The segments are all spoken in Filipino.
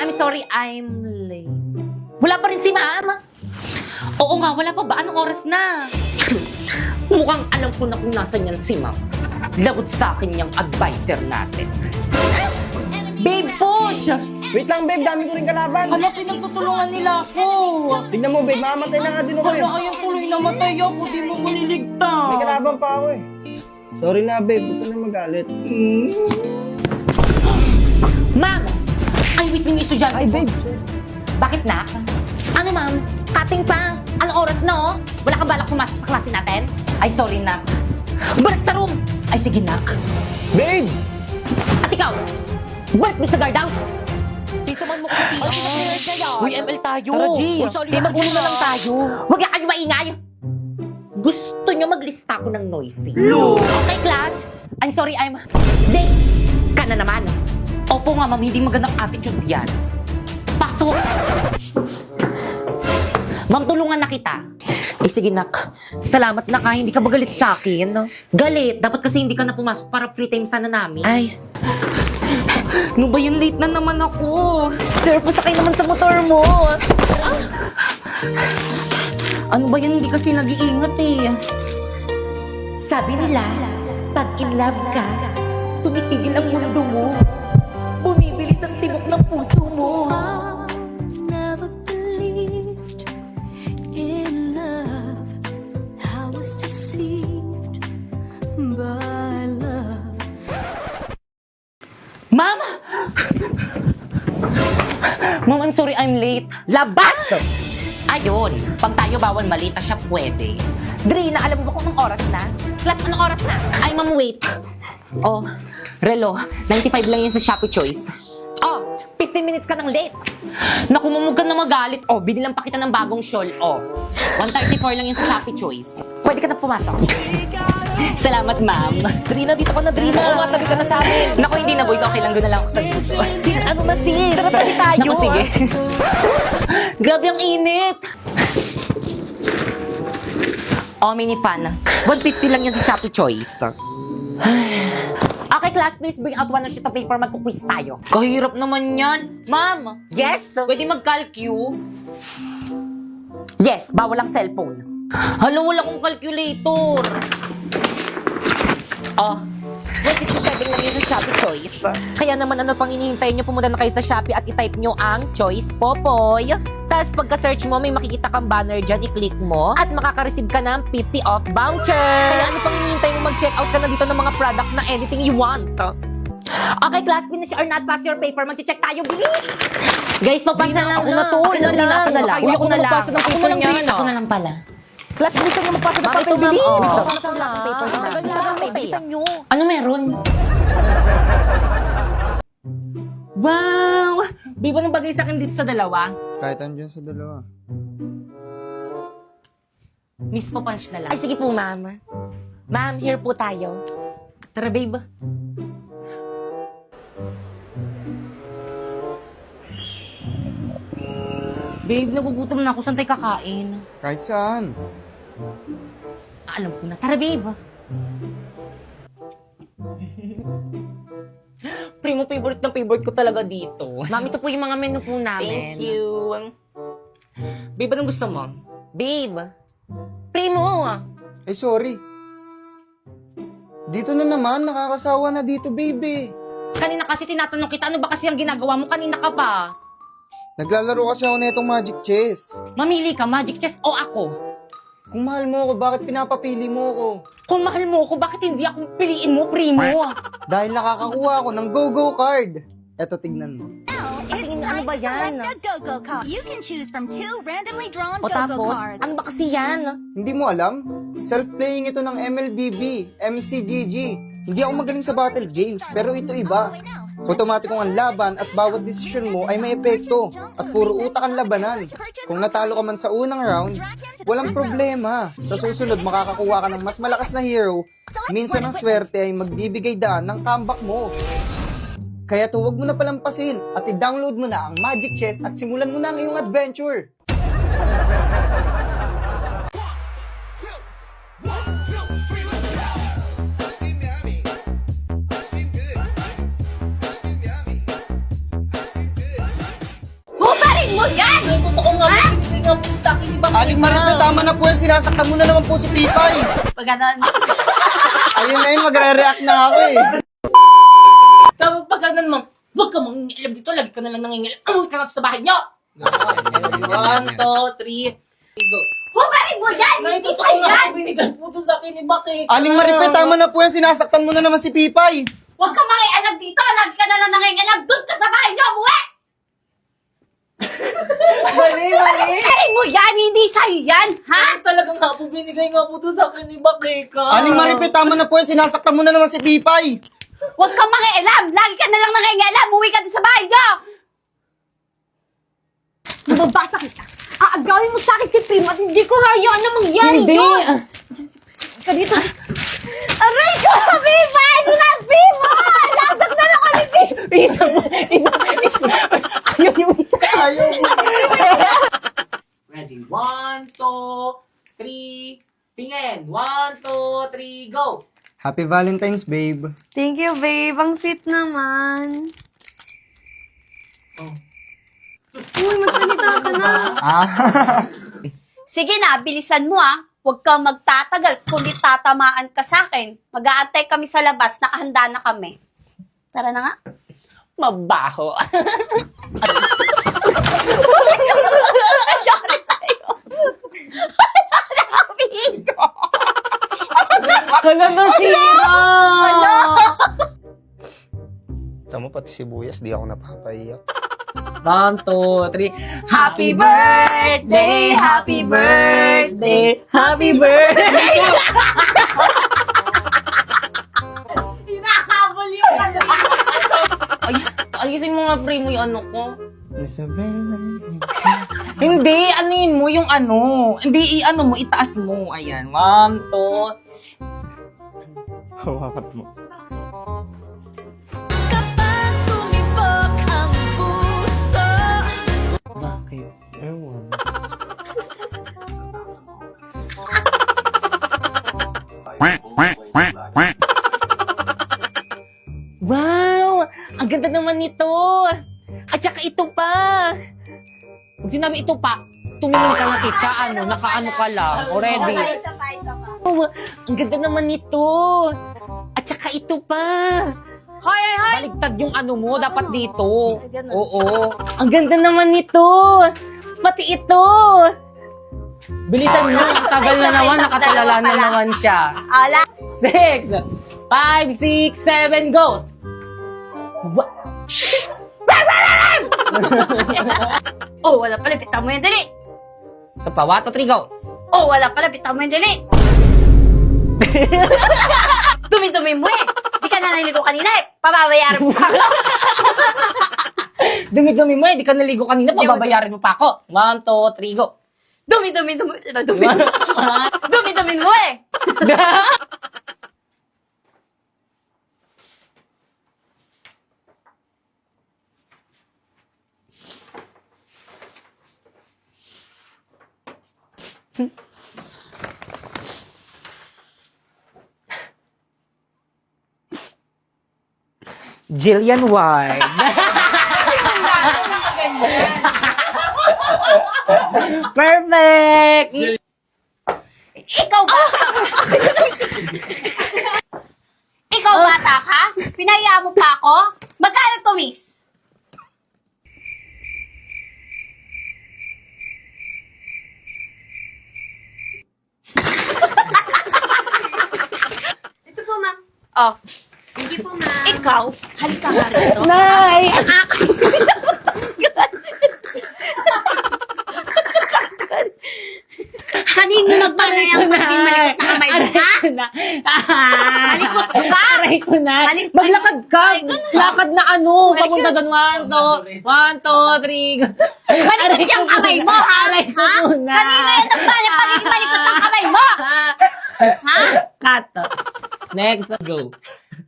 I'm sorry, I'm late. Wala pa rin si ma'am. Oo nga, wala pa ba? Anong oras na? Mukhang alam ko na kung nasan yan si ma'am. Lagot sa akin yung advisor natin. Babe, push! Wait lang, babe. Dami ko rin kalaban. Hala, pinagtutulungan nila ako. Tignan mo, babe. Mamamatay na nga din ako. Hala, ayun tuloy namatay ako. Di mo ko niligtas. May kalaban pa ako eh. Sorry na, babe. Huwag ka na magalit. Ma'am! Ay, wait yung estudyante Ay, ko. babe. Bakit na? Ano ma'am? Cutting pa? Anong oras na oh? Wala ka balak pumasok sa klase natin? Ay, sorry nak. Balik sa room! Ay, sige nak. Babe! At ikaw, balik mo sa guardhouse! Di saman mo kasi. Uy, ML tayo. Tara, G. Di magulo na lang tayo. Huwag na kayo maingay. Gusto nyo maglista ko ng noisy. Okay, class. I'm sorry, I'm late. Ka na naman. Opo nga, ma'am, hindi magandang attitude yan. Pasok! Ma'am, tulungan na kita. Eh, sige, nak. Salamat na ka, hindi ka ba galit sa akin? Galit? Dapat kasi hindi ka na pumasok para free time sana namin. Ay. Ano ba yun? Late na naman ako. Sir, pasakay naman sa motor mo. Ano ba yan? Hindi kasi nag-iingat eh. Sabi nila, pag in love ka, tumitigil ang mundo mo. Bumibilis ang tibok ng puso mo. Never believed in love. I was deceived by love. Ma'am! Ma'am, I'm sorry I'm late. Labas! Ayun, pag tayo bawal malita siya pwede. Drina, alam mo ba kung anong oras na? Class, anong oras na? Ay, ma'am, wait. Oh, relo, 95 lang yan sa Shopee Choice. Oh, 15 minutes ka nang late. Naku, mamug ka na magalit. Oh, binilang pa kita ng bagong shawl. Oh, 134 lang yan sa Shopee Choice. Pwede ka na pumasok. Salamat, ma'am. Drina, dito ka na, Drina. Oo nga, tabi ka na sa amin. Naku, hindi na, boys. Okay lang, doon na lang ako sa dito. Sis, ano na sis? Tara, tabi tayo. Naku, sige. Grabe ang init. Oh, mini fan. 150 lang yan sa Shopee Choice. Okay, class, please bring out one sheet of paper. Magkuquiz tayo. Kahirap naman yan. Ma'am. Yes? Pwede mag-calcu? Yes, bawal ang cellphone. Hala, wala kong calculator. Oh, 167 lang yun sa Shopee Choice. Kaya naman ano pang hinihintay nyo, pumunta na kayo sa Shopee at i-type nyo ang Choice Popoy. Tapos pagka-search mo, may makikita kang banner dyan, i-click mo at makaka-receive ka ng 50 off voucher. Kaya ano pang hinihintay mo, mag-check out ka na dito ng mga product na anything you want. Okay, class, finish or not, pass your paper. Mag-check tayo, bilis! Guys, papasa na ako na to. Ako na lang. Ako na lang. Uy, ako na lang. magpasa ng paper niyan. Ako na lang pala. Class, bilisan niyo magpasa ng Bakit papel, ito, ma'am? bilis. Oo. Papasa lang. Papers na. Bakit? Bilisan niyo. Ano meron? Wow! Di ba nang bagay sa akin dito sa dalawa? Kahit andyan sa dalawa. Miss po punch na lang. Ay, sige po, ma'am. Ma'am, here po tayo. Tara, babe. Babe, nagugutom na ako. Saan tayo kakain? Kahit saan. Alam ko na. Tara, babe. Primo, favorite na favorite ko talaga dito. Ma'am, ito po yung mga menu po namin. Thank you. Babe, anong gusto mo? Babe. Primo. Eh, sorry. Dito na naman. Nakakasawa na dito, baby. Kanina kasi tinatanong kita, ano ba kasi ang ginagawa mo? Kanina ka pa. Naglalaro kasi ako na itong Magic Chess. Mamili ka, Magic Chess o ako? Kung mahal mo ako, bakit pinapapili mo ako? Kung mahal mo ako, bakit hindi ako piliin mo, Primo? Dahil nakakakuha ako ng Go-Go card. Eto, tignan mo. It's ano ba yan? Select a go-go card. You can choose from 2 randomly drawn O go-go tapos, cards. ano ba kasi yan? Hindi mo alam? Self-playing ito ng MLBB, MCGG. Hindi ako magaling sa battle games, pero ito iba. Otomatikong ang laban at bawat desisyon mo ay may epekto at puro utak ang labanan. Kung natalo ka man sa unang round, walang problema. Sa susunod makakakuha ka ng mas malakas na hero. Minsan ang swerte ay magbibigay daan ng comeback mo. Kaya huwag mo na palampasin at i-download mo na ang Magic Chess at simulan mo na ang iyong adventure. mo yan! Ay, totoo nga, binigay nga po sa akin ni Bakit. Aling Marife, tama na po yan. Sinasaktan mo na naman po si Pipay. Pag ganon. Ayun na yun, magre-react na ako eh. Tapos pag ganun, ma'am, huwag ka mangingialam dito. Lagi ka na lang nangingialam. Umuwi ka na sa bahay niyo. 1, 2, 3, go. Hubarin mo yan! Nay, Hindi totoo sa'yo nga, yan! binigay po to sa akin ni Bakit. Aling Marife, tama na po yan. Sinasaktan mo na naman si Pipay. Huwag kang makialam dito! Lagi ka na lang nangingialam! Doon ka sa bahay niyo! Umuwi! Mali. Hubarin mo yan! Hindi sa'yo yan! Ha? Ay, talagang nga po, binigay nga po to sa akin ni Bakit. Aling Marife, tama na po yan. Sinasaktan mo na naman si Pipay. Huwag kang makialam! Lagi ka na lang nangingialam! Umuwi ka doon sa bahay niyo! Nababasa kita! Aagawin mo sa akin si Primo at hindi ko hayaan na mangyari Hindi. yun! Ka dito! Aray ko! Viva! Sinabi mo! Lagot na lang ulit! Ayaw mo. Ready? 1, 2, 3. Tingin. 1, 2, 3, go. Happy Valentine's, babe. Thank you, babe. Ang sweet naman. Oh. Uy, magsalita ka na. Sige na, bilisan mo ah. Huwag kang magtatagal, kundi tatamaan ka sa akin. Mag-aantay kami sa labas, nakahanda na kami. Tara na nga. Mabaho. Sorry sa'yo. Nakapihig ko. Hala na sira. Tama, pati sibuyas, di ako napapaiyak. 1, 2, 3. Happy birthday, happy birthday, happy birthday. Hinahabol yung ano. Ay, ayusin mo nga, pre, mo yung ano ko. Hindi, anuin mo yung ano. Hindi, i-ano mo, itaas mo. Ayan, 1, 2. Hawakan mo. Kapag tumibok ang puso. Bakit? Ewan. Wow! Ang ganda naman nito! At saka ito pa! Pag sinabi ito pa, tumingin ka na, titsa, ano, nakaano ka lang, already. Isa pa. Oh, ang ganda naman nito! At saka ito pa! Hoy! Baligtad yung ano mo, dapat dito. Ay, ganun. Oo. Ang ganda naman nito! Pati ito! Bilisan mo, ang tagal na naman, nakatalala na naman siya. Ala. 6, 5, 6, 7, go! Oh, wala pala. Bitawan mo yan, dali. Sa pa, 1, 2, 3, go! Oh, wala pala. Bitawan mo yan, dali. Dumi-dumi mo eh. Di ka na naligo kanina eh. Pababayaran mo pa ako. Dumi-dumi mo eh, di ka naligo kanina, pababayaran mo pa ako. 1, 2, 3, go! Dumi-dumi mo eh. Jillian Ward. Perfect! Ikaw ba? Ikaw bata ka? Pinaya mo pa ako? Magkano to, miss? Ito po, ma'am. Oh, Thank you po, ma'am. ikaw, halika nga rito. Nay! Kanino nagpanay ang pagiging malikot na kamay mo, ha? Malikot ka? Aray ko na. Malik- Maglakad ka. Ay, ganun. Lakad na ano. Papunta doon. 1, 2, 3. Malikot yung kamay mo, ha? Aray ko Ha? muna. Kanino yan nagpanay ang pagiging malikot ng kamay mo? Ha? Cut. Next, go.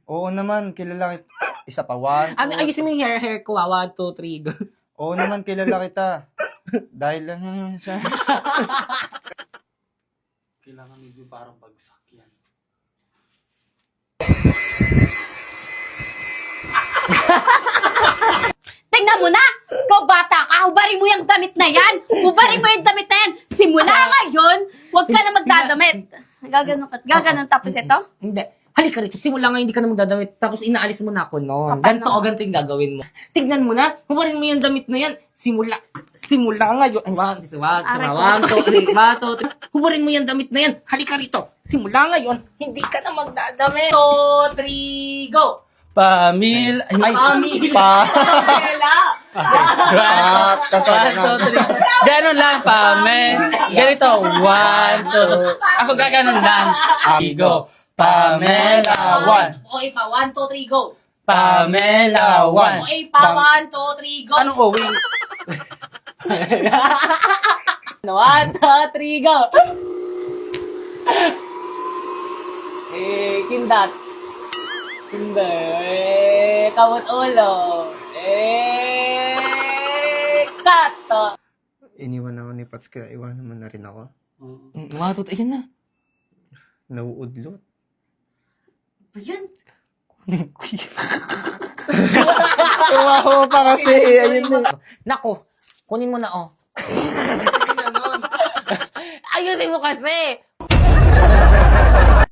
Oo naman, kilala kita. Isa pa, 1, Ano, ayusin mo yung hair ko. 1, 2, 3, go. Oo naman, kilala kita. Dahil lang naman sa... Kailangan medyo parang bagsak yan. Tingnan mo na! Ikaw bata ka, hubarin mo yung damit na yan! Hubarin mo yung damit na yan! Simula ngayon, huwag ka na magdadamit. Gaganon tapos ito? Hindi. Halika rito, simula ngayon hindi ka na magdadamit, tapos inaalis mo na ako noon. Ganto o ganito yung gagawin mo. Tignan mo na, hubarin mo yung damit na yan. Simula ngayon. Ay, hubarin mo yung damit na yan. Halika rito, simula ngayon, hindi ka na magdadamit. 2, 3, go! Pamil... Ay, Pamil... Pamela! kasalanan. Ganon lang, Pamel. Ganito. 1, 2. Ako gaganon lang. Go. Pamela 1. O, ipa, 1, 2, 3, go! Pamela O, 1. ipa, 1, 2, 3, go! Anong owing? 1, 2, 3, go! Kindat. Hindi. Kamot ulo. Kato. Iniwan ako ni Pats kaya iwanan mo na rin ako. Matot, ayun na. Nauudlot. Ayan. Tumawa pa kasi. Ayun na. Nako, kunin mo na, oh. Ayusin mo kasi.